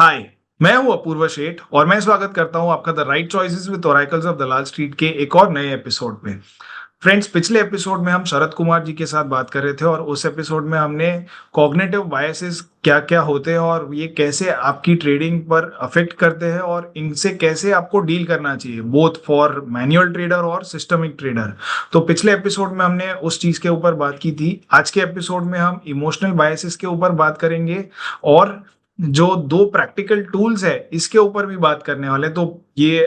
हाय। मैं हूं अपूर्व शेठ और मैं स्वागत करता हूं आपका the right choices with oracles of Dalal street के एक और नए एपिसोड में। फ्रेंड्स, पिछले एपिसोड में हम शरद कुमार जी के साथ बात कर रहे थे और उस एपिसोड में हमने कॉग्निटिव बायसेस क्या क्या होते हैं और ये कैसे आपकी ट्रेडिंग पर अफेक्ट करते हैं और इनसे कैसे आपको डील करना चाहिए, बोथ फॉर मैनुअल ट्रेडर और सिस्टमिक ट्रेडर। तो पिछले एपिसोड में हमने उस चीज के ऊपर बात की थी। आज के एपिसोड में हम इमोशनल बायसेस के ऊपर बात करेंगे और जो दो प्रैक्टिकल टूल्स है इसके ऊपर भी बात करने वाले। तो ये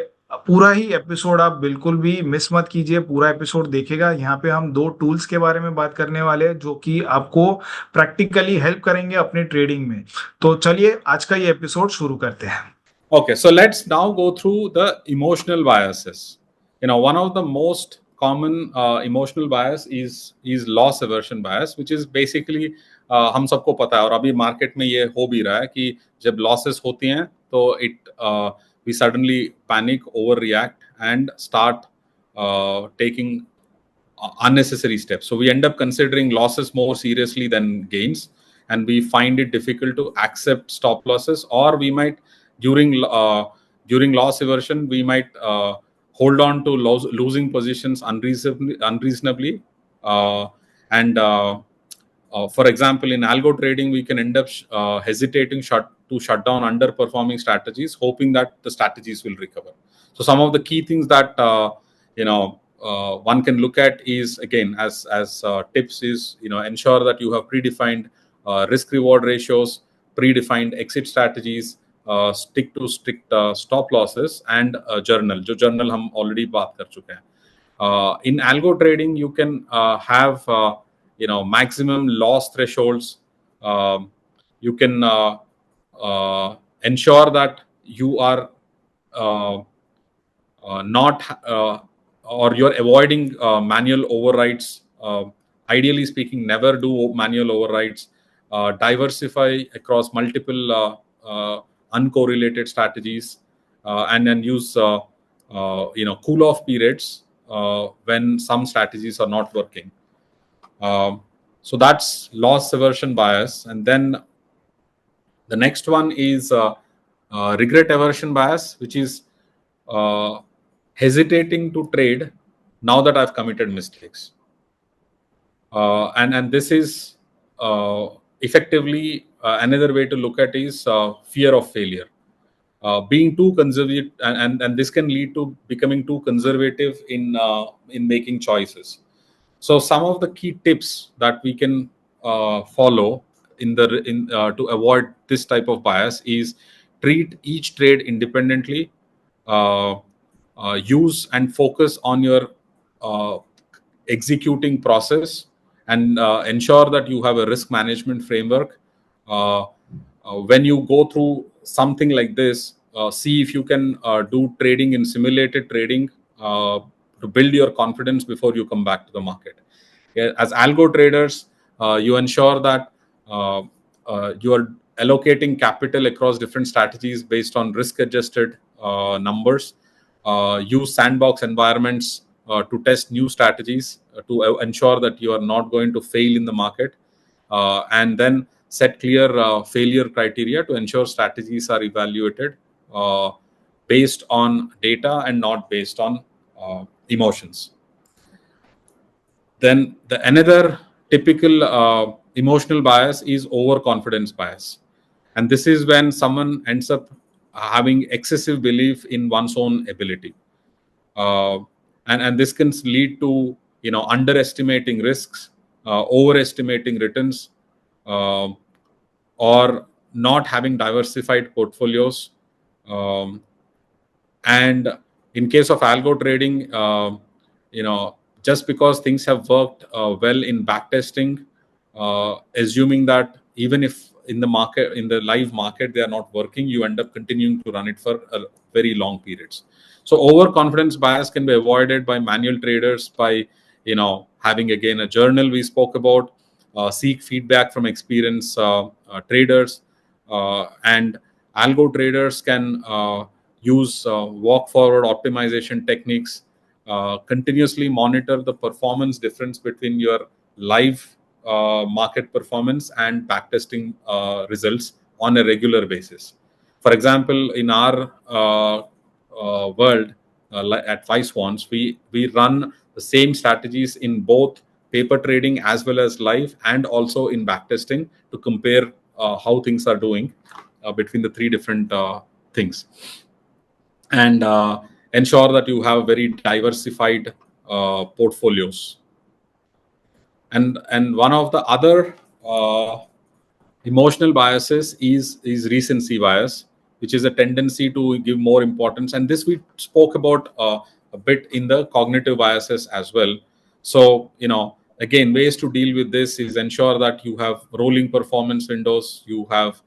पूरा ही एपिसोड आप बिल्कुल भी मिस मत कीजिए, पूरा एपिसोड देखेगा। यहाँ पे हम दो टूल्स के बारे में बात करने वाले हैं जो कि आपको प्रैक्टिकली हेल्प करेंगे अपने ट्रेडिंग में। तो चलिए आज का ये एपिसोड शुरू करते हैं। Okay, so let's now go through the emotional biases. One of the most common emotional bias is loss aversion bias, which is basically हम सबको पता है और अभी मार्केट में ये हो भी रहा है कि जब लॉसेस होती हैं तो we suddenly panic, overreact, and start taking unnecessary steps. So we end up considering losses more seriously than gains, and we find it difficult to accept stop losses, or we might during loss aversion we might hold on to losing positions unreasonably and for example, in algo trading, we can end up hesitating to shut down underperforming strategies, hoping that the strategies will recover. So some of the key things that one can look at is, again, as tips, is ensure that you have predefined risk reward ratios, predefined exit strategies, stick to strict stop losses, and journal. जो journal हम already बात कर चुके हैं. In algo trading, you can have maximum loss thresholds. You can ensure that you are not or you're avoiding manual overrides. Ideally speaking, never do manual overrides. Diversify across multiple uncorrelated strategies, and then use cool off periods when some strategies are not working. So that's loss aversion bias. And then the next one is regret aversion bias, which is hesitating to trade now that I've committed mistakes. And this is effectively another way to look at is fear of failure. Being too conservative, and this can lead to becoming too conservative in making choices. So some of the key tips that we can follow to avoid this type of bias is treat each trade independently, use and focus on your executing process, and ensure that you have a risk management framework. When you go through something like this, see if you can do trading in simulated trading to build your confidence before you come back to the market. As algo traders, you ensure that you are allocating capital across different strategies based on risk adjusted numbers. Use sandbox environments to test new strategies to ensure that you are not going to fail in the market, and then set clear failure criteria to ensure strategies are evaluated based on data and not based on emotions. Then another typical emotional bias is overconfidence bias, and this is when someone ends up having excessive belief in one's own ability, and this can lead to underestimating risks, overestimating returns, or not having diversified portfolios. And in case of algo trading, just because things have worked well in backtesting, assuming that even if in the live market they are not working, you end up continuing to run it for very long periods. So overconfidence bias can be avoided by manual traders by having, again, a journal we spoke about, seek feedback from experienced traders, and algo traders can use walk forward optimization techniques, continuously monitor the performance difference between your live market performance and backtesting results on a regular basis. For example, in our world at Five Swans, we run the same strategies in both paper trading as well as live, and also in backtesting to compare how things are doing between the three different things, and ensure that you have very diversified portfolios. And one of the other emotional biases is recency bias, which is a tendency to give more importance, and this we spoke about a bit in the cognitive biases as well. So again, ways to deal with this is ensure that you have rolling performance windows, you have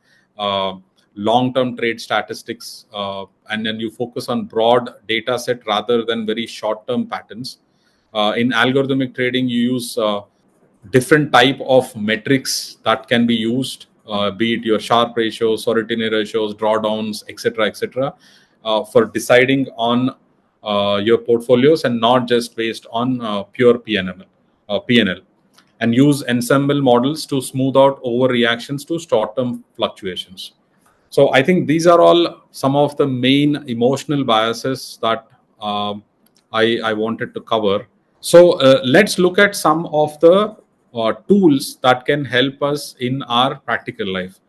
long-term trade statistics, and then you focus on broad data set rather than very short-term patterns. In algorithmic trading, you use different type of metrics that can be used, be it your Sharpe ratios, Sortini ratios, drawdowns, etc., for deciding on your portfolios, and not just based on pure PNL, and use ensemble models to smooth out overreactions to short-term fluctuations. So I think these are all some of the main emotional biases that I wanted to cover. So let's look at some of the tools that can help us in our practical life.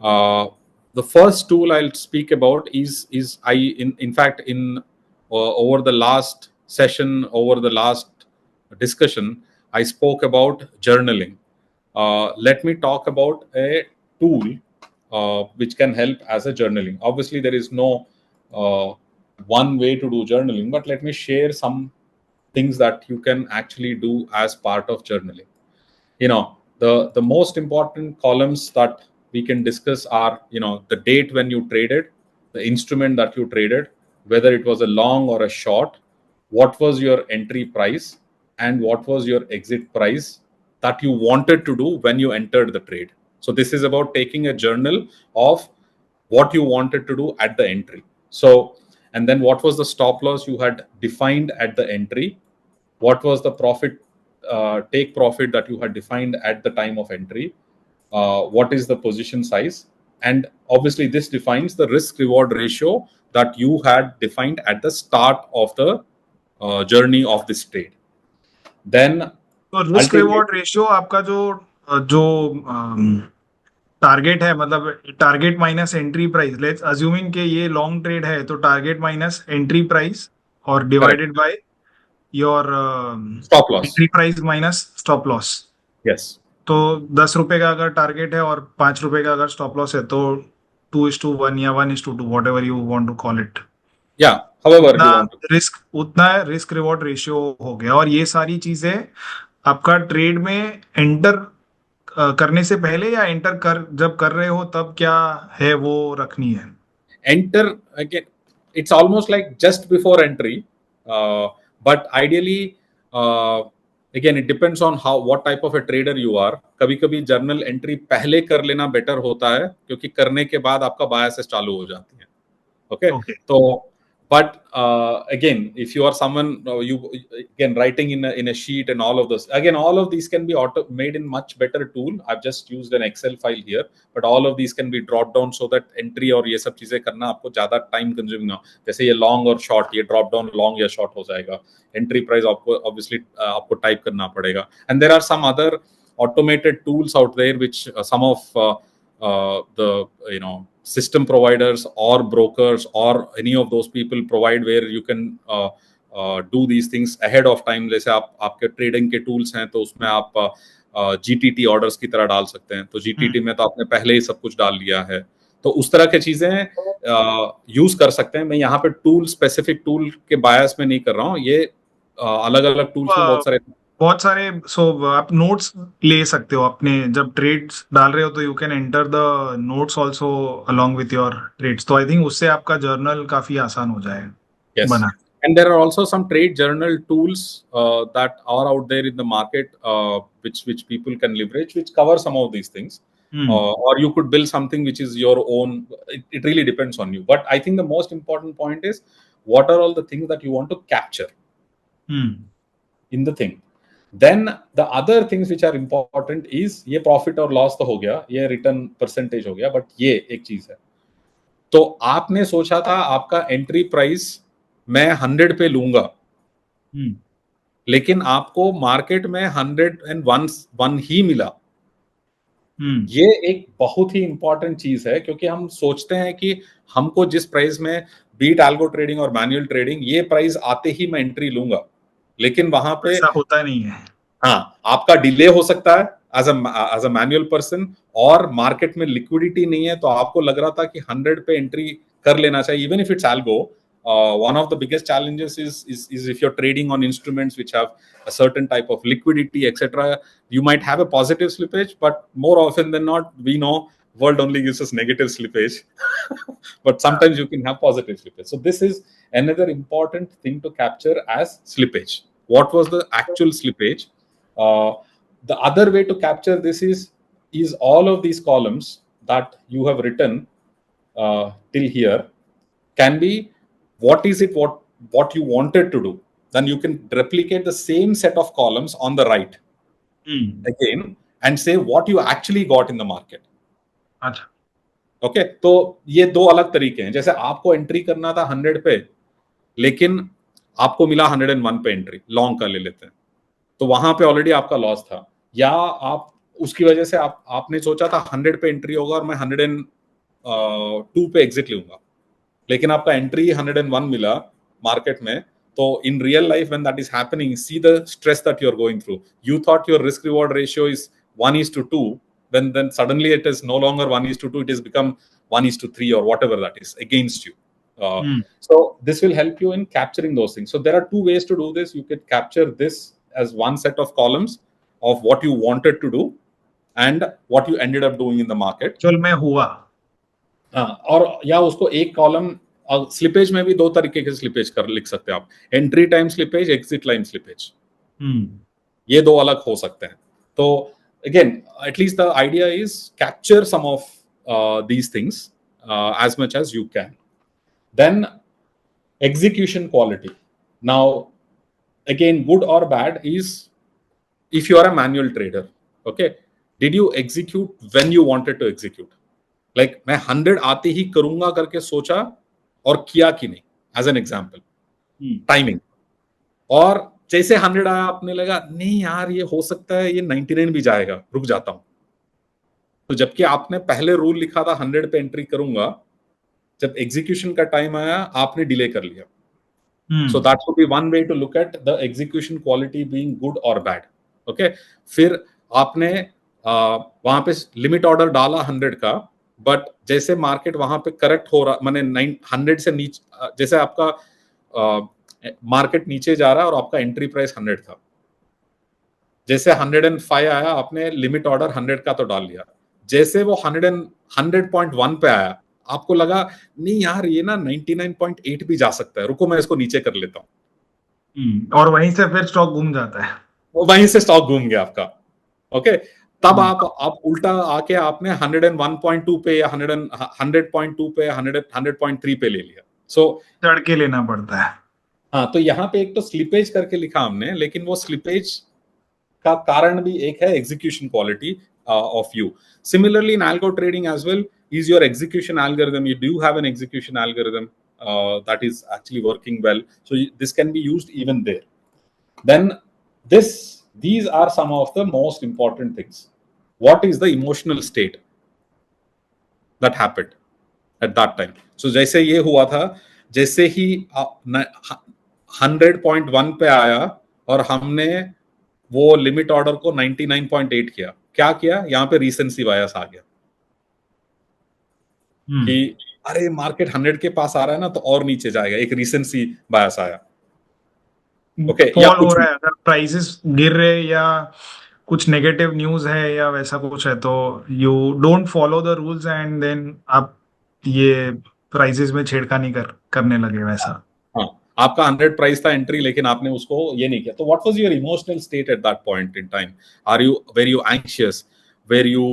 The first tool I'll speak about is in fact in over the last session, over the last discussion, I spoke about journaling. Let me talk about a tool which can help as a journaling. Obviously, there is no one way to do journaling, but let me share some things that you can actually do as part of journaling. The most important columns that we can discuss are the date when you traded, the instrument that you traded, whether it was a long or a short, what was your entry price, and what was your exit price that you wanted to do when you entered the trade. So this is about taking a journal of what you wanted to do at the entry. So, and then what was the stop loss you had defined at the entry, what was the profit take profit that you had defined at the time of entry, what is the position size, and obviously this defines the risk reward ratio that you had defined at the start of the journey of this trade. Then तो risk reward ratio आपका जो जो target है, मतलब target minus entry price, let's assuming कि ये long trade है, तो टारगेट माइनस एंट्री प्राइस और divided by your stop loss, entry price minus stop loss. Yes. तो 10 रुपए का अगर टारगेट है और 5 रुपए का अगर स्टॉप लॉस है, तो 2:1 या 1:2, whatever you want to call it, या however you want to. उतना रिस्क रिवॉर्ड रेशियो हो गया. और ये सारी चीजें आपका ट्रेड में एंटर करने से पहले या एंटर जब कर रहे हो तब क्या है वो रखनी है. Enter again, it's almost like just before entry, but ideally again it depends on what type of a trader you are. कभी कभी जर्नल एंट्री पहले कर लेना बेटर होता है, क्योंकि करने के बाद आपका बायसेस चालू हो जाती है. Okay. तो but again, if you are someone you again writing in a sheet and all of this, again all of these can be made in much better tool. I've just used an Excel file here, but all of these can be dropped down so that entry और ये सब चीजें करना आपको ज्यादा time consuming ना. जैसे ये लॉन्ग और शॉर्ट, ये ड्रॉप डाउन लॉन्ग या शॉर्ट हो जाएगा. एंट्री प्राइस आपको ऑब्वियसली आपको टाइप करना पड़ेगा. And there are some other automated tools out there which some of the system providers or brokers or any of those people provide, where you can do these things ahead of time. जैसे आपके trading के tools हैं, तो उसमें आप GTT orders की तरह डाल सकते हैं. तो GTT में तो आपने पहले ही सब कुछ डाल लिया है, तो उस तरह की चीजें यूज कर सकते हैं. मैं यहाँ पे टूल स्पेसिफिक टूल के बायस में नहीं कर रहा हूँ. ये अलग अलग टूल्स में बहुत सारे. सो आप नोट्स ले सकते हो अपने, जब ट्रेड्स डाल रहे हो तो you can enter the notes also along with your trades. तो आई थिंक उससे आपका जर्नल काफी आसान हो जाएगा बना. And there are also some trade journal tools that are out there in the market, which people can leverage, which cover some of these things. Or you could build something which is your own. It really depends on you. But I think the most important point is, what are all the things that you want to capture in the thing. Then the other things which are important is, ये profit और loss तो हो गया, ये return percentage हो गया, but ये एक चीज है, तो आपने सोचा था आपका एंट्री प्राइस मैं 100 पे लूंगा, हम्म लेकिन आपको मार्केट में 101 ही मिला। हम्म ये एक बहुत ही इंपॉर्टेंट चीज है, क्योंकि हम सोचते हैं कि हमको जिस प्राइस में बीट एल्गो ट्रेडिंग और मैनुअल ट्रेडिंग, ये प्राइस आते ही मैं एंट्री लूंगा, लेकिन वहां पे ऐसा होता नहीं है। हाँ, आपका डिले हो सकता है एज अ मैनुअल पर्सन, और मार्केट में लिक्विडिटी नहीं है, तो आपको लग रहा था कि 100 पे एंट्री कर लेना चाहिए even if it's algo. One of the biggest challenges is if you're trading on instruments which have a certain type of liquidity, etc. You might have a positive slippage, but more often than not, we know world only gives us negative slippage. But sometimes you can have positive slippage. So this is another important thing to capture as slippage. What was the actual slippage? Uh, the other way to capture this is all of these columns that you have written till here can be what is it what you wanted to do. Then you can replicate the same set of columns on the right again and say what you actually got in the market. अच्छा। Okay, तो ये दो अलग तरीके हैं। जैसे आपको entry करना था 100 पे, लेकिन आपको मिला 101 पे एंट्री, लॉन्ग का ले लेते हैं, तो वहां पे ऑलरेडी आपका लॉस था। या आप उसकी वजह से आपने सोचा था 100 पे एंट्री होगा और मैं 102 पे एग्जिट लूंगा, लेकिन आपका एंट्री 101 मिला मार्केट में। तो in real life when that is happening, see the stress that you are going through. You thought your risk reward ratio is 1:2, then suddenly it is no longer 1:2, it has become 1:3 or whatever that is against you. So this will help you in capturing those things. So there are two ways to do this. You could capture this as one set of columns of what you wanted to do and what you ended up doing in the market. चल मैं हुआ। हाँ, और या उसको एक column, slippage में भी दो तरीके के स्लिपेज कर लिख सकते हैं आप, entry time slippage, exit line slippage, ये दो अलग हो सकते हैं। तो again, at least the idea is capture some of these things as much as you can. Then execution quality. Now again, good or bad is if you are a manual trader, okay, did you execute when you wanted to execute? Like मैं 100 आते ही करूंगा करके सोचा और किया कि नहीं, as an example timing. और जैसे 100 आया, आपने लगा नहीं यार ये हो सकता है ये 99 भी जाएगा, रुक जाता हूं। तो जबकि आपने पहले रूल लिखा था 100 पे एंट्री करूंगा, जब एग्जीक्यूशन का टाइम आया आपने डिले कर लिया। So that would be one way to look at the execution quality being good or bad. Okay, फिर आपने वहां पे लिमिट ऑर्डर डाला 100 का, बट जैसे मार्केट वहां पे करेक्ट हो रहा, माने 100 से नीचे, जैसे आपका मार्केट नीचे जा रहा है और आपका एंट्री प्राइस 100 था, जैसे 105 आया, आपने लिमिट ऑर्डर 100 का तो डाल लिया। जैसे वो 100.1 पे आया, आपको लगा नहीं यार ये ना 99.8 भी जा सकता है, रुको मैं इसको नीचे कर लेता हूँ। और वहीं से फिर स्टॉक घूम जाता है। वहीं से स्टॉक घूम गया आपका। ओके, तब आप उल्टा आके आपने 101.2 पे या 100.2 पे, 100.3 पे ले लिया। सो चढ़ के लेना पड़ता है। हाँ, तो यहाँ पे एक तो स्लिपेज करके लिखा हमने, लेकिन वो स्लिपेज का कारण भी एक है execution quality of you. Similarly, in algo trading as well, is your execution algorithm. You do have an execution algorithm that is actually working well. So this can be used even there. Then these are some of the most important things. What is the emotional state that happened at that time? So जैसे ये हुआ था, जैसे ही 100.1 पे आया और हमने वो लिमिट ऑर्डर को 99.8 किया, क्या किया, यहाँ पे रीसेंसी बायस आ गया कि अरे मार्केट 100 के पास आ रहा है ना, तो और नीचे जाएगा, एक रीसेंसी बायस आया। ओके, या फॉल हो रहा है, अगर प्राइसेस गिर रहे या कुछ नेगेटिव न्यूज है या वैसा कुछ है, तो you don't follow the rules and then आप ये प्राइसेस में छेड़खानी करने लगे वैसा। हाँ, आपका 100 प्राइस था एंट्री, लेकिन आपने उसको ये नहीं किया। तो what was your emotional state at that point in time? Were you anxious, were you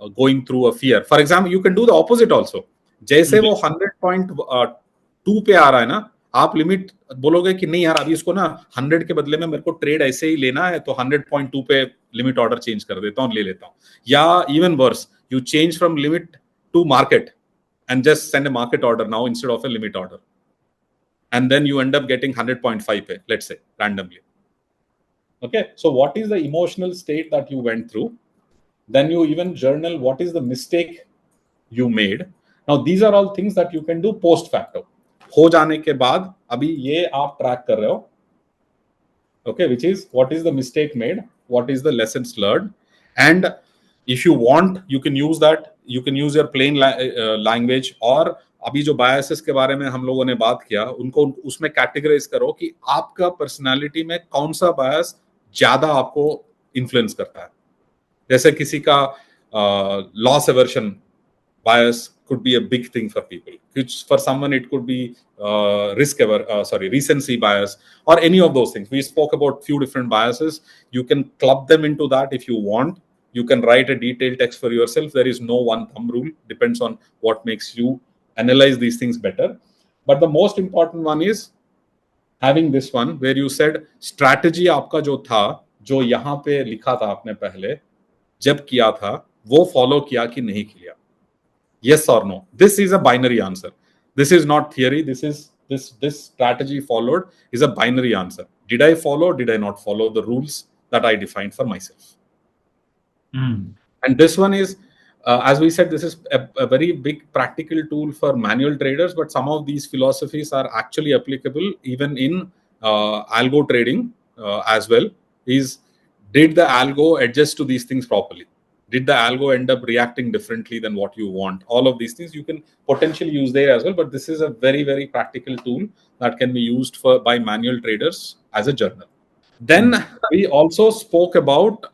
going through a fear? For example, you can do the opposite also. जैसे वो 100.2 पे आ रहा है ना, आप लिमिट बोलोगे कि नहीं यार अभी इसको ना 100 के बदले में मेरे को ट्रेड ऐसे ही लेना है, तो 100.2 पे लिमिट ऑर्डर चेंज कर देता हूँ, ले लेता हूँ। या even worse, you change from limit to market and just send a market order now instead of a limit order. And then you end up getting 100.5, let's say, randomly. Okay, so what is the emotional state that you went through? Then you even journal what is the mistake you made. Now, these are all things that you can do post facto. हो जाने के बाद अभी ये आप track कर रहे हो. Okay, which is what is the mistake made, what is the lessons learned, and if you want, you can use that. You can use your plain language. और अभी जो biases के बारे में हम लोगों ने बात किया, उनको उसमें कैटेगराइज करो कि आपका पर्सनालिटी में कौन सा बायस ज्यादा आपको इन्फ्लुएंस करता है. जैसे किसी का loss aversion bias could be a big thing for people. For someone, it could be recency bias, or any of those things. We spoke about few different biases. You can club them into that if you want. You can write a detailed text for yourself. There is no one thumb rule. Depends on what makes you analyze these things better. But the most important one is having this one where you said strategy आपका जो था, जो यहाँ पे लिखा था आपने पहले, जब किया था, वो follow किया कि नहीं किया. Yes or no. This is a binary answer. This is not theory. This strategy followed is a binary answer. Did I follow? Did I not follow the rules that I defined for myself? And this one is, as we said, this is a very big practical tool for manual traders. But some of these philosophies are actually applicable even in algo trading as well. Did the algo adjust to these things properly? Did the algo end up reacting differently than what you want? All of these things you can potentially use there as well, but this is a very, very practical tool that can be used by manual traders as a journal. Then we also spoke about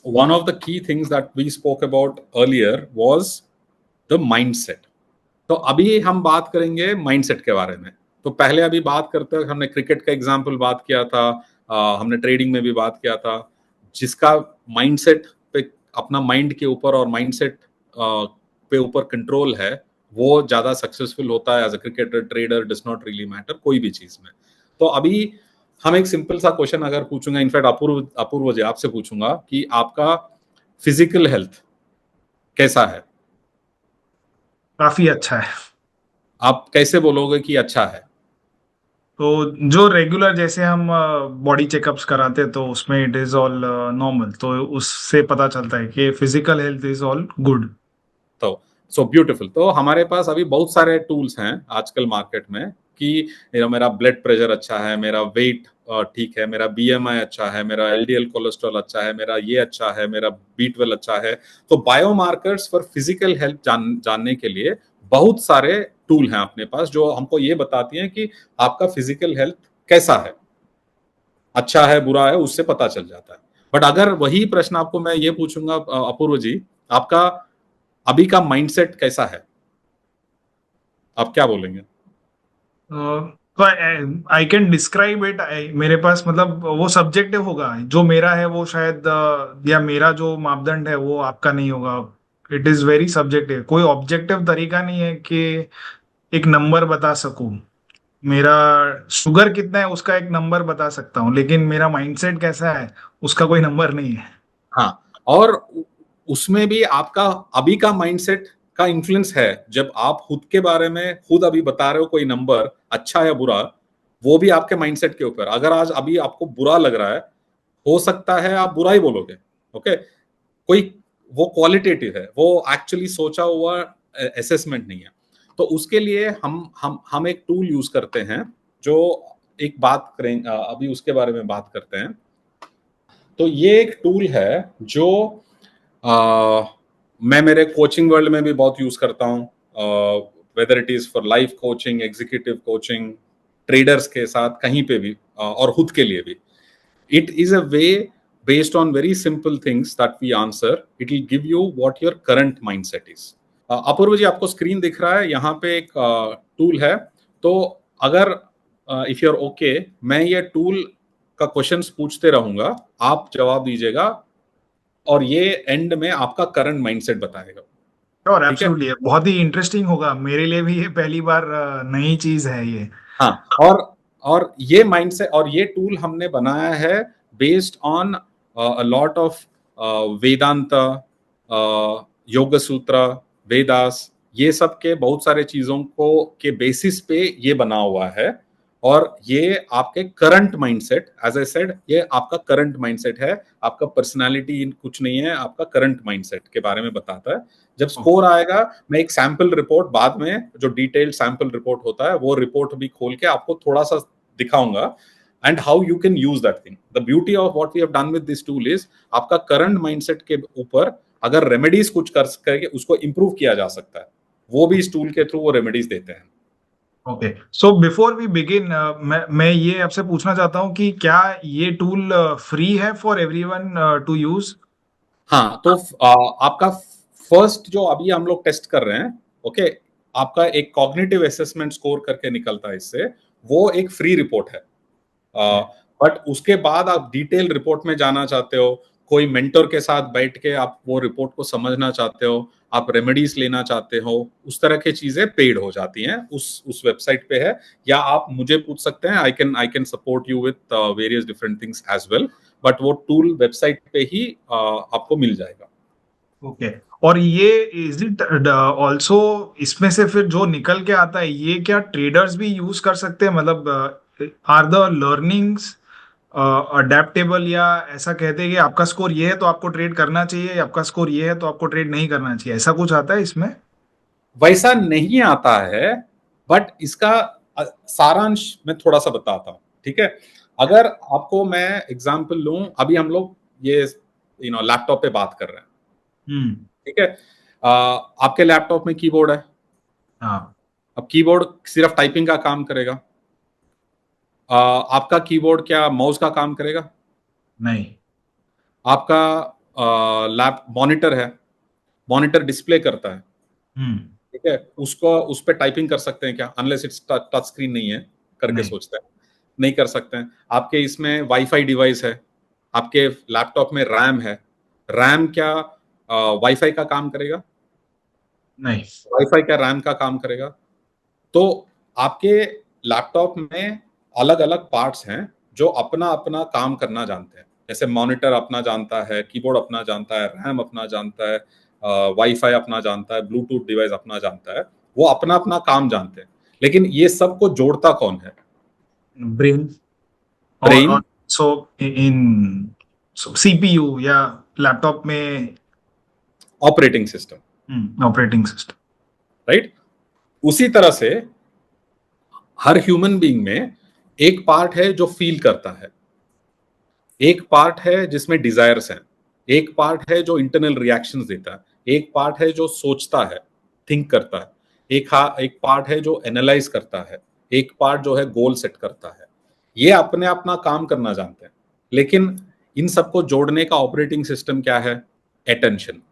one of the key things that we spoke about earlier was the mindset. तो अभी हम बात करेंगे mindset के बारे में. तो पहले अभी बात करते हैं, हमने क्रिकेट का एग्जाम्पल बात किया था, हमने ट्रेडिंग में भी बात किया था. जिसका माइंडसेट पे, अपना माइंड के ऊपर और माइंडसेट पे ऊपर कंट्रोल है, वो ज्यादा सक्सेसफुल होता है as a cricketer. Trader does not really matter कोई भी चीज में. तो अभी हम एक सिंपल सा क्वेश्चन अगर पूछूंगा, इनफैक्ट अपूर्व जी आपसे पूछूंगा कि आपका फिजिकल हेल्थ कैसा है? काफी अच्छा है. आप कैसे बोलोगे कि अच्छा है? तो जो रेगुलर जैसे हम बॉडी चेकअप्स कराते हैं तो उसमें इट इज ऑल नॉर्मल, तो उससे पता चलता है कि physical health is all good. तो सो ब्यूटीफुल. तो हमारे पास अभी बहुत सारे टूल्स हैं आजकल मार्केट में कि मेरा ब्लड प्रेशर अच्छा है, मेरा वेट ठीक है, मेरा BMI अच्छा है, मेरा LDL कोलेस्ट्रॉल अच्छा है, मेरा ये अच्छा है, मेरा B12 अच्छा है. तो बायोमार्कर्स फॉर फिजिकल हेल्थ जानने के लिए बहुत सारे टूल हैं अपने पास जो हमको ये बताती हैं कि आपका फिजिकल हेल्थ कैसा है, अच्छा है, बुरा है, उससे पता चल जाता है. बट अगर वही प्रश्न आपको मैं ये पूछूंगा अपूर्व जी, आपका अभी का माइंडसेट कैसा है, आप क्या बोलेंगे? तो आई कैन डिस्क्राइब इट. मेरे पास मतलब वो सब्जेक्टिव होगा. जो मेरा है वो शायद या मेरा जो मापदंड है वो आपका नहीं होगा. It is very subjective. कोई ऑब्जेक्टिव तरीका नहीं है कि एक नंबर बता सकूं. मेरा शुगर कितना है उसका एक नंबर बता सकता हूँ, लेकिन मेरा माइंडसेट कैसा है उसका कोई नंबर नहीं है. हाँ, और उसमें भी आपका अभी का माइंडसेट का इन्फ्लुएंस है. जब आप खुद के बारे में खुद अभी बता रहे हो कोई नंबर अच्छा या बुरा, वो भी आपके माइंडसेट के ऊपर. अगर आज अभी आपको बुरा लग रहा है, हो सकता है आप बुरा ही बोलोगे. ओके, कोई वो क्वालिटेटिव है, वो एक्चुअली सोचा हुआ असेसमेंट नहीं है. तो उसके लिए हम एक टूल यूज करते हैं जो एक बात करें अभी उसके बारे में बात करते हैं. तो ये एक टूल है जो मैं मेरे कोचिंग वर्ल्ड में भी बहुत यूज करता हूँ, whether it is for life coaching, executive coaching, traders के साथ कहीं पे भी, और खुद के लिए भी. It is a way based on very simple things that we answer. It will give you what your current mindset is. अपूर्व जी आपको स्क्रीन दिख रहा है, यहाँ पे एक टूल है. तो अगर इफ यू आर ओके, मैं ये टूल का क्वेश्चंस पूछते रहूंगा, आप जवाब दीजिएगा और ये एंड में आपका करंट माइंडसेट बताएगा. और एब्सोल्युटली बहुत ही इंटरेस्टिंग होगा. मेरे लिए भी ये पहली बार नई चीज है ये. हाँ, और ये माइंडसेट और ये टूल हमने बनाया है based on a lot of Vedanta, Yoga Sutra, Vedas, ये सब के बहुत सारे चीजों को के बेसिस पे ये बना हुआ है, और ये आपके current mindset, as I said, ये आपका करंट माइंडसेट है, आपका पर्सनालिटी कुछ नहीं है, आपका करंट माइंडसेट के बारे में बताता है। जब स्कोर आएगा, मैं एक सैंपल रिपोर्ट बाद में, जो डिटेल्ड सैंपल रिपोर्ट होता है, वो रिपोर्ट भी खोल के आपको थोड़ा सा दिखाऊंगा, and how you can use that thing. The beauty of what we have done with this tool is, आपका करंट माइंडसेट के ऊपर अगर रेमेडीज कुछ करके उसको इंप्रूव किया जा सकता है, वो भी इस टूल के थ्रू वो रेमेडीज देते हैं। Okay, so before we begin, मैं ये आपसे पूछना चाहता हूँ कि क्या ये टूल फ्री है फॉर एवरीवन टू यूज? हाँ, तो आपका फर्स्ट जो अभी हम लोग टेस्ट कर रहे हैं, ओके, आपका एक कॉग्निटिव असेसमेंट स्कोर करके निकलता है इससे, वो एक फ्री रिपोर्ट है। बट उसके बाद आप डिटेल रिपोर्ट में जाना चाहते हो, कोई मेंटर के साथ बैठ के आप वो रिपोर्ट को समझना चाहते हो, आप रेमेडीज लेना चाहते हो, उस तरह की चीजें पेड हो जाती हैं, उस वेबसाइट पे है। या आप मुझे पूछ सकते हैं, I can support you with various different things as well, but वो टूल वेबसाइट पे ही आपको मिल जाएगा। ओके, और ये इज इट ऑल्सो, इसमें से फिर जो निकल के आता है, ये क्या ट्रेडर्स भी यूज कर सकते हैं? मतलब आर द लर्निंग्स अडेप्टेबल, या ऐसा कहते हैं कि आपका स्कोर ये है तो आपको ट्रेड करना चाहिए, या आपका स्कोर ये है तो आपको ट्रेड नहीं करना चाहिए, ऐसा कुछ आता है इसमें? वैसा नहीं आता है, बट इसका सारांश मैं थोड़ा सा बताता हूँ, ठीक है। अगर आपको मैं एग्जांपल लूं, अभी हम लोग ये लैपटॉप पे बात कर रहे हैं, ठीक है। आपके लैपटॉप में कीबोर्ड है। हाँ। अब कीबोर्ड सिर्फ टाइपिंग का काम करेगा? आपका कीबोर्ड क्या माउस का काम करेगा? नहीं। आपका लैप मॉनिटर है, मॉनिटर डिस्प्ले करता है, ठीक है, उसको उस पर टाइपिंग कर सकते हैं क्या? अनलेस इट्स टच स्क्रीन नहीं है करके नहीं। सोचते हैं, नहीं कर सकते हैं। आपके इसमें वाईफाई डिवाइस है, आपके लैपटॉप में रैम है, रैम क्या वाईफाई का काम करेगा? नहीं। वाईफाई क्या रैम का काम करेगा? तो आपके लैपटॉप में अलग अलग पार्ट्स हैं जो अपना अपना काम करना जानते हैं। जैसे मॉनिटर अपना जानता है, कीबोर्ड अपना जानता है, रैम अपना जानता है, वाईफाई अपना जानता है, ब्लूटूथ डिवाइस अपना जानता है, वो अपना अपना काम जानते हैं। लेकिन ये सबको जोड़ता कौन है? ब्रेन। और ब्रेन, सो इन सीपीयू या लैपटॉप में operating system, operating system. Right. उसी तरह से हर ह्यूमन बीइंग में एक पार्ट है जो फील करता है, एक पार्ट है जिसमें डिजायर्स हैं, एक पार्ट है जो इंटरनल रिएक्शंस देता है, एक पार्ट है जो सोचता है, थिंक करता है, एक पार्ट है जो एनालाइज करता है, एक पार्ट जो है गोल सेट करता है। ये अपने अपना काम करना जानते हैं, लेकिन इन सबको जोड़ने का ऑपरेटिंग सिस्टम क्या है? Attention.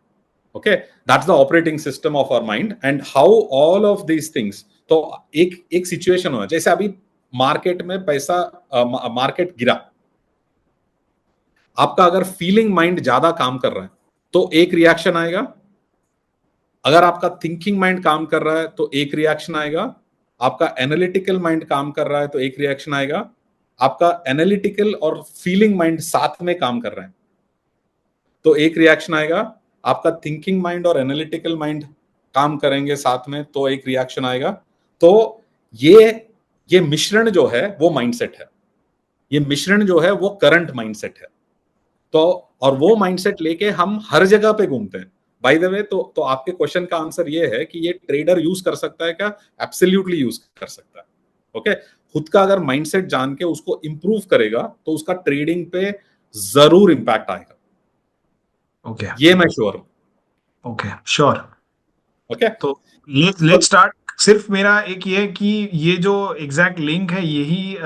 Okay, that's the operating system of our mind, and how all of these things. तो एक एक सिचुएशन हो, जैसे अभी मार्केट में पैसा, मार्केट गिरा, आपका अगर फीलिंग माइंड ज्यादा काम कर रहा है तो एक रिएक्शन आएगा, अगर आपका थिंकिंग माइंड काम कर रहा है तो एक रिएक्शन आएगा, आपका एनालिटिकल माइंड काम कर रहा है तो एक रिएक्शन आएगा, आपका एनालिटिकल और फीलिंग माइंड साथ में काम कर रहे हैं तो एक रिएक्शन आएगा, आपका थिंकिंग माइंड और एनालिटिकल माइंड काम करेंगे साथ में तो एक रिएक्शन आएगा। तो ये मिश्रण जो है वो माइंडसेट है, ये मिश्रण जो है वो करंट माइंडसेट है। तो और वो माइंडसेट लेके हम हर जगह पे घूमते हैं। बाय द वे, तो आपके क्वेश्चन का आंसर ये है कि ये ट्रेडर यूज कर सकता है क्या? एब्सोल्युटली यूज कर सकता है। ओके, खुद का अगर माइंडसेट जान के उसको इंप्रूव करेगा तो उसका ट्रेडिंग पे जरूर इंपैक्ट आएगा। ओके। ये मैं श्योर हूं। Okay, sure. ओके, तो लेट्स स्टार्ट। सिर्फ मेरा एक ये है कि ये जो एग्जैक्ट लिंक है, यही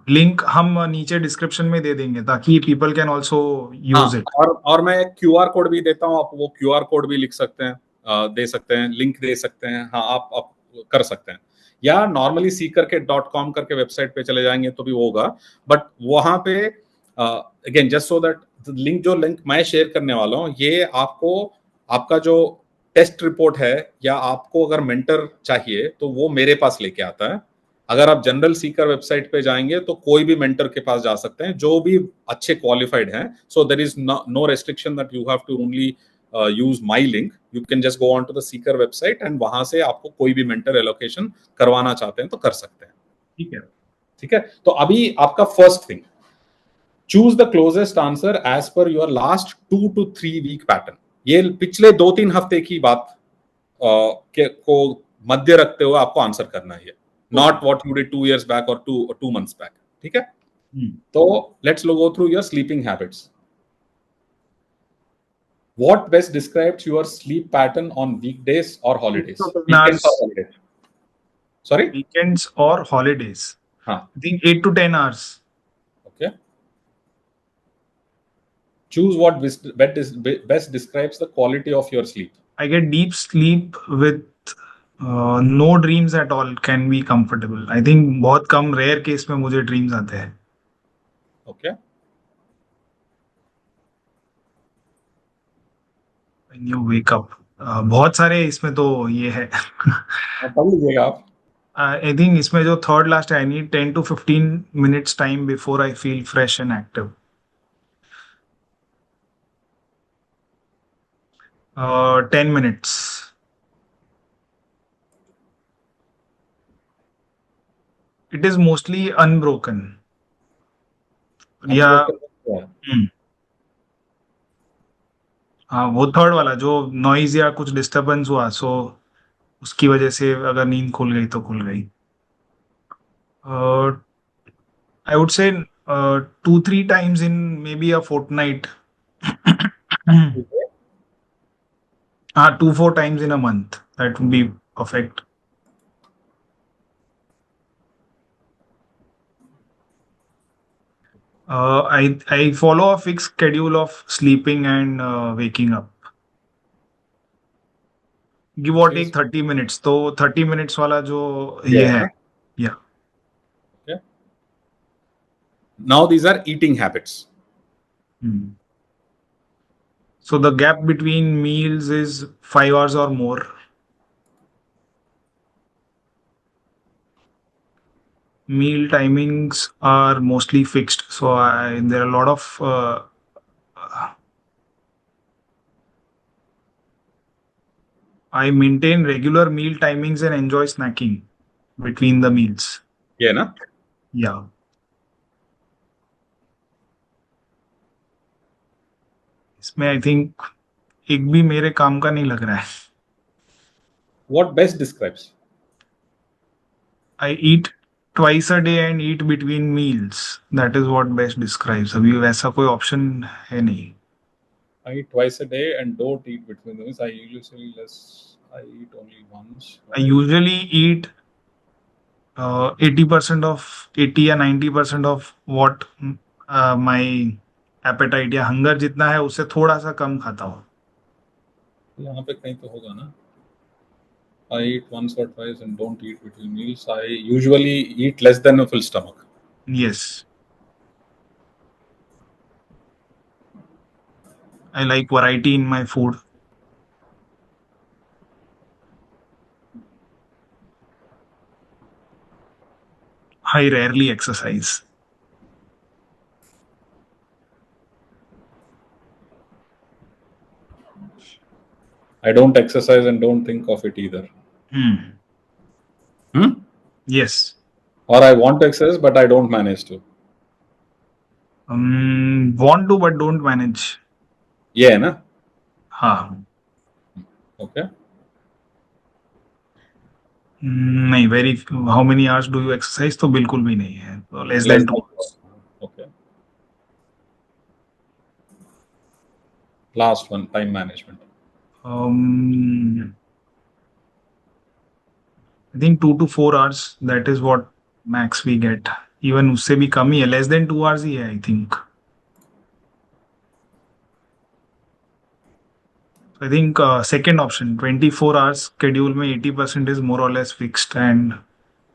लिंक हम नीचे डिस्क्रिप्शन में दे देंगे ताकि पीपल कैन आल्सो हाँ, यूज इट। और मैं क्यूआर कोड भी देता हूँ, आप वो क्यूआर कोड भी लिख सकते हैं, दे सकते हैं, लिंक दे सकते हैं। हाँ, आप कर सकते हैं, या नॉर्मली seeker.com करके वेबसाइट पे चले जाएंगे तो भी होगा। बट वहां पे अगेन, जस्ट सो दैट जो लिंक मैं शेयर करने वाला हूँ, ये आपको आपका जो टेस्ट रिपोर्ट है, या आपको अगर मेंटर चाहिए तो वो मेरे पास लेके आता है। अगर आप जनरल सीकर वेबसाइट पे जाएंगे तो कोई भी मेंटर के पास जा सकते हैं जो भी अच्छे क्वालिफाइड हैं। So there is no restriction that you have to only use my link, you can just go on to the Seeker website and वहां से आपको कोई भी mentor allocation करवाना चाहते हैं तो कर सकते हैं. ठीक है. ठीक है. तो अभी आपका first thing, choose the closest answer as per your last 2 to 3 week pattern. ये पिछले 2-3 हफ्ते की बात को मध्य रखते हुए आपको आंसर करना है, not what you did 2 years back और 2 months बैक. ठीक है. तो let's go through your sleeping habits. What best describes your sleep pattern on weekdays or holidays? Weekends or holidays? Sorry? Weekends or holidays. हाँ. I think 8 to 10 hours. Okay. Choose what best describes the quality of your sleep. I get deep sleep with no dreams at all. Can be comfortable. I think बहुत कम rare case में मुझे dreams आते हैं. Okay. When you wake up. बहुत सारे इसमें तो ये है. पढ़ लीजिएगा आप. I think इसमें जो third last है, I need 10 to 15 minutes time before I feel fresh and active. 10 minutes. It is mostly unbroken. या हाँ, वो थर्ड वाला जो नॉइज या कुछ डिस्टरबेंस हुआ, सो उसकी वजह से अगर नींद खुल गई तो खुल गई. I would say 2-3 times in maybe a fortnight. हाँ, 2-4 times in a month. That would be perfect. I follow a fixed schedule of sleeping and waking up. Give or take 30 minutes. तो 30 minutes वाला जो ये है. Yeah. Okay. Now these are eating habits. So the gap between meals is 5 hours or more. Meal timings are mostly fixed. So there are a lot of I maintain regular meal timings and enjoy snacking between the meals. Yeah, ना? Yeah. इसमें I think एक भी मेरे काम का नहीं लग रहा है. What best describes? I eat twice a day and eat between meals. That is what best describes. अभी वैसा कोई option है नहीं. I eat twice a day and don't eat between meals. I usually eat only once. I usually eat 80% of 80 या 90% of what my appetite या hunger जितना है उससे थोड़ा सा कम खाता हूँ. यहाँ पे कहीं तो होगा ना. I eat once or twice and don't eat between meals. I usually eat less than a full stomach. Yes. I like variety in my food. I rarely exercise. I don't exercise and don't think of it either. Yes. Or I want to exercise but I don't manage to. Want to but don't manage. Yeah, ना? हाँ. Okay. नहीं, very few. How many hours do you exercise? तो बिल्कुल भी नहीं है. Less than 2 hours. Okay. Last one, time management. I think 2 to 4 hours. That is what max we get. Even उससे भी कम ही है. Less than 2 hours ही है, I think. I think second option, 24 hours schedule में 80% is more or less fixed and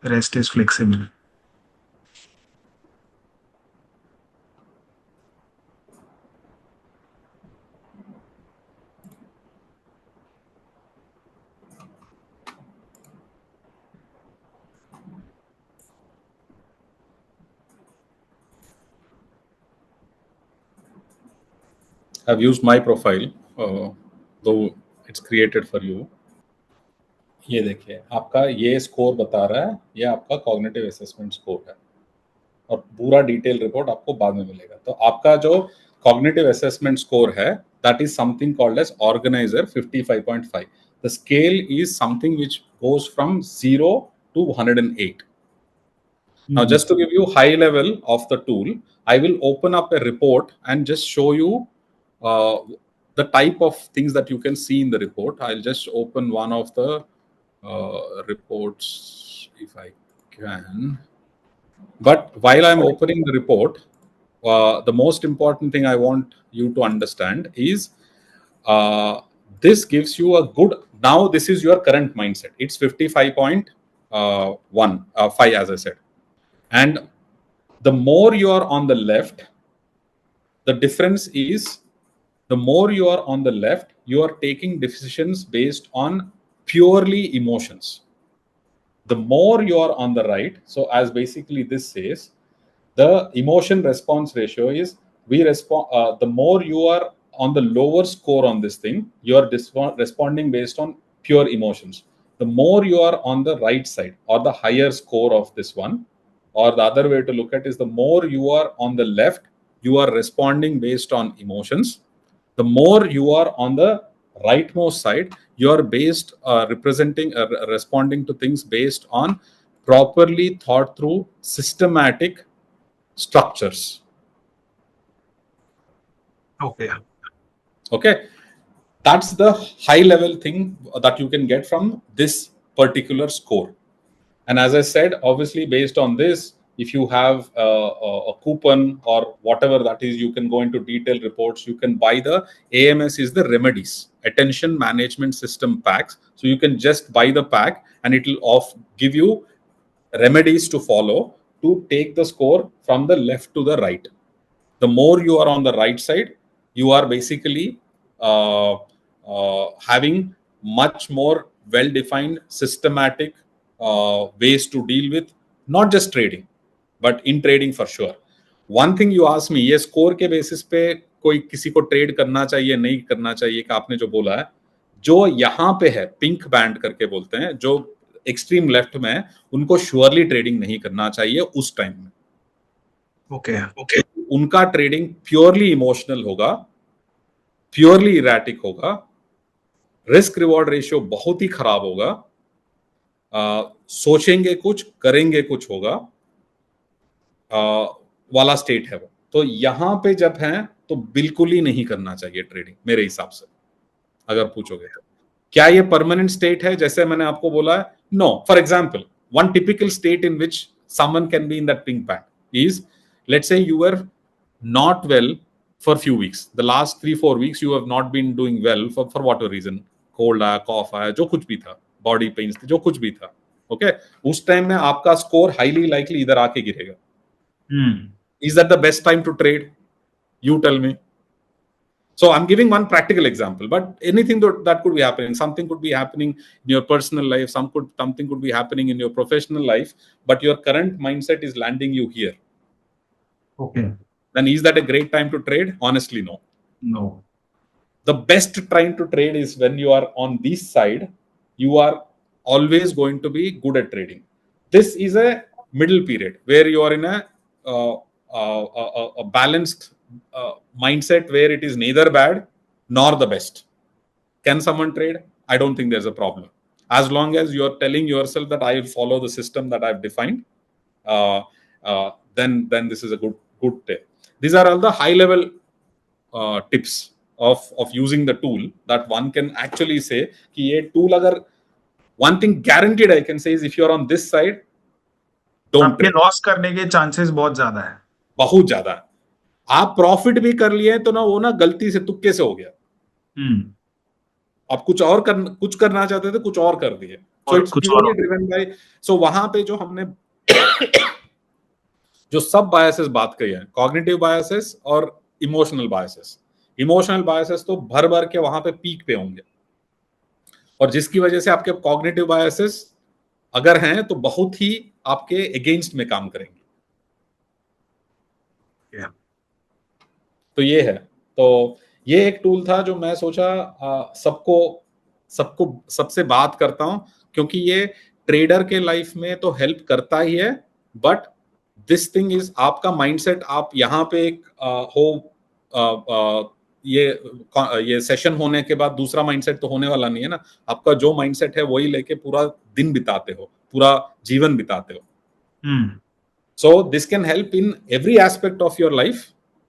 rest is flexible. I've used my profile. तो it's created for you. ये देखिए आपका ये स्कोर बता रहा है, ये आपका कॉग्निटिव असेसमेंट स्कोर है, और पूरा डिटेल रिपोर्ट आपको बाद में मिलेगा। तो आपका जो कॉग्निटिव असेसमेंट स्कोर है, that is something called as organiser 55.5। The scale is something which goes from 0 to 108। Now, just to give you high level of the tool, I will open up a report and just show you uh, the type of things that you can see in the report. I'll just open one of the reports if I can. But while I'm opening the report, the most important thing I want you to understand is this gives you a good. Now, this is your current mindset. It's 55.5, as I said. And the more you are on the left, the difference is the more you are on the left, you are taking decisions based on purely emotions. The more you are on the right, so as basically this says, the emotion response ratio is the more you are on the lower score on this thing, you are responding based on pure emotions. The more you are on the right side or the higher score of this one, or the other way to look at is the more you are on the left, you are responding based on emotions. The more you are on the rightmost side, you are responding to things based on properly thought through systematic structures. Okay, that's the high level thing that you can get from this particular score. And as I said, obviously based on this, if you have a coupon or whatever that is, you can go into detailed reports. You can buy the AMS is the remedies, attention management system packs. So you can just buy the pack and it will give you remedies to follow to take the score from the left to the right. The more you are on the right side, you are basically having much more well-defined systematic ways to deal with not just trading but in trading for sure. One thing you asked me, ये score के basis पे कोई किसी को trade करना चाहिए नहीं करना चाहिए, कि आपने जो बोला है, जो यहाँ पे है पिंक बैंड करके बोलते हैं, जो एक्सट्रीम लेफ्ट में है, उनको श्योरली ट्रेडिंग नहीं करना चाहिए उस टाइम में। ओके, उनका ट्रेडिंग प्योरली इमोशनल होगा, प्योरली इरेटिक होगा, रिस्क रिवॉर्ड रेशियो बहुत ही खराब होगा, सोचेंगे कुछ करेंगे कुछ होगा वाला स्टेट है वो। तो यहां पे जब है तो बिल्कुल ही नहीं करना चाहिए ट्रेडिंग मेरे हिसाब से, अगर पूछोगे तो। क्या ये परमानेंट स्टेट है जैसे मैंने आपको बोला है? No. For example, one typical state in which someone can be in that pink band is, let's say you are not well for few weeks, the last 3-4 weeks you have not been doing well for whatever reason, cold आया, cough आया, जो कुछ भी था, body pains थी, जो कुछ भी था, okay, उस टाइम में आपका स्कोर हाईली लाइकली इधर आके गिरेगा। Is that the best time to trade? You tell me. So I'm giving one practical example, but anything that could be happening, something could be happening in your personal life, something could be happening in your professional life, but your current mindset is landing you here. Okay. Then is that a great time to trade? Honestly, no. No. The best time to trade is when you are on this side. You are always going to be good at trading. This is a middle period where you are in a balanced mindset where it is neither bad nor the best. Can someone trade? I don't think there's a problem. As long as you are telling yourself that I will follow the system that I've defined, then this is a good tip. These are all the high level tips of using the tool that one can actually say कि ये tool अगर one thing guaranteed I can say is if you are on this side, don't आपके loss करने के chances बहुत ज्यादा है, बहुत ज्यादा है। आप प्रॉफिट भी कर लिए तो ना वो ना गलती से तुक्के से हो गया, आप कुछ करना चाहते थे, कुछ और कर दिए। So it's purely driven by, so वहां पे जो हमने जो सब बायसेस बात करी है, कॉग्निटिव बायसेस और इमोशनल बायसेस। इमोशनल बायसेस तो भर भर के वहां पे पीक पे होंगे, और जिसकी वजह से आपके कॉग्निटिव बायसेस अगर हैं तो बहुत ही आपके अगेंस्ट में काम करेंगे। तो ये है, तो ये एक टूल था जो मैं सोचा सबसे बात करता हूं, क्योंकि ये ट्रेडर के लाइफ में तो हेल्प करता ही है, बट दिस थिंग इज आपका माइंडसेट। आप यहाँ पे एक ये सेशन होने के बाद दूसरा माइंडसेट तो होने वाला नहीं है ना। आपका जो माइंडसेट है वही लेके पूरा दिन बिताते हो, पूरा जीवन बिताते हो। So this can help in every aspect of your life,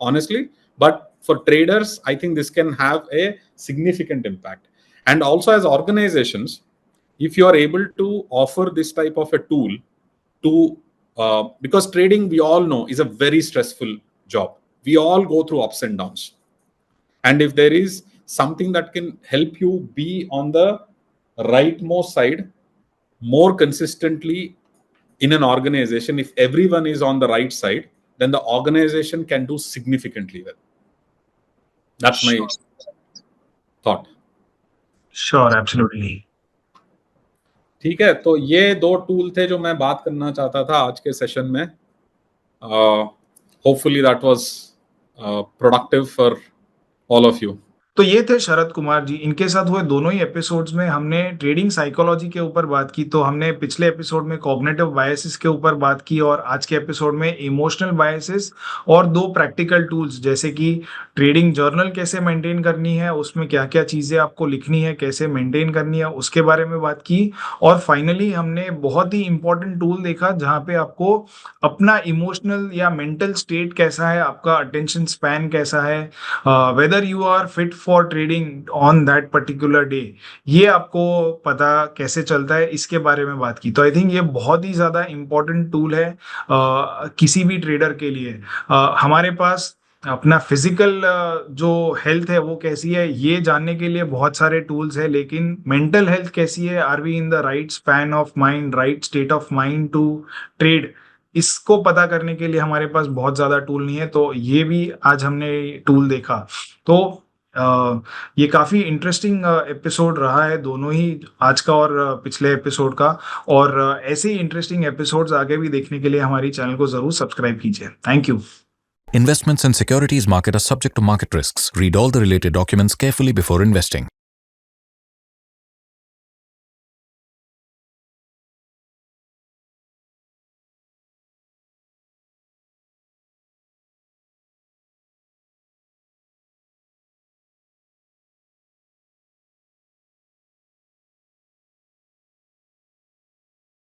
honestly. But for traders, I think this can have a significant impact. And also as organizations, if you are able to offer this type of a tool to, because trading, we all know, is a very stressful job. We all go through ups and downs. And if there is something that can help you be on the rightmost side more consistently in an organization, if everyone is on the right side, then the organization can do significantly well. That's my thought. Sure, absolutely. ठीक है, तो ये दो tool थे जो मैं बात करना चाहता था आज के सेशन में. Hopefully that was productive for all of you. तो ये थे शरद कुमार जी. इनके साथ हुए दोनों ही एपिसोड्स में हमने ट्रेडिंग साइकोलॉजी के ऊपर बात की. तो हमने पिछले एपिसोड में कॉग्निटिव बायसेस के ऊपर बात की और आज के एपिसोड में इमोशनल बायसेस और दो प्रैक्टिकल टूल्स जैसे कि ट्रेडिंग जर्नल कैसे मेंटेन करनी है, उसमें क्या क्या चीज़ें आपको लिखनी है, कैसे मेंटेन करनी है, उसके बारे में बात की. और फाइनली हमने बहुत ही इंपॉर्टेंट टूल देखा जहाँ पे आपको अपना इमोशनल या मेंटल स्टेट कैसा है, आपका अटेंशन स्पैन कैसा है, whether you are fit for trading on that particular day, ये आपको पता कैसे चलता है, इसके बारे में बात की. तो आई थिंक ये बहुत ही ज़्यादा इम्पोर्टेंट टूल है किसी भी ट्रेडर के लिए. हमारे पास अपना फिजिकल जो हेल्थ है वो कैसी है ये जानने के लिए बहुत सारे टूल्स है, लेकिन मेंटल हेल्थ कैसी है, are we in the right span of mind, right state of mind to trade, इसको पता करने के लिए हमारे पास बहुत ज़्यादा टूल नहीं है. तो ये भी आज हमने टूल देखा. तो ये काफ़ी इंटरेस्टिंग एपिसोड रहा है, दोनों ही आज का और पिछले एपिसोड का. और ऐसे ही इंटरेस्टिंग एपिसोड्स आगे भी देखने के लिए हमारी चैनल को ज़रूर सब्सक्राइब कीजिए. Thank you. Investments in securities market are subject to market risks. Read all the related documents carefully before investing.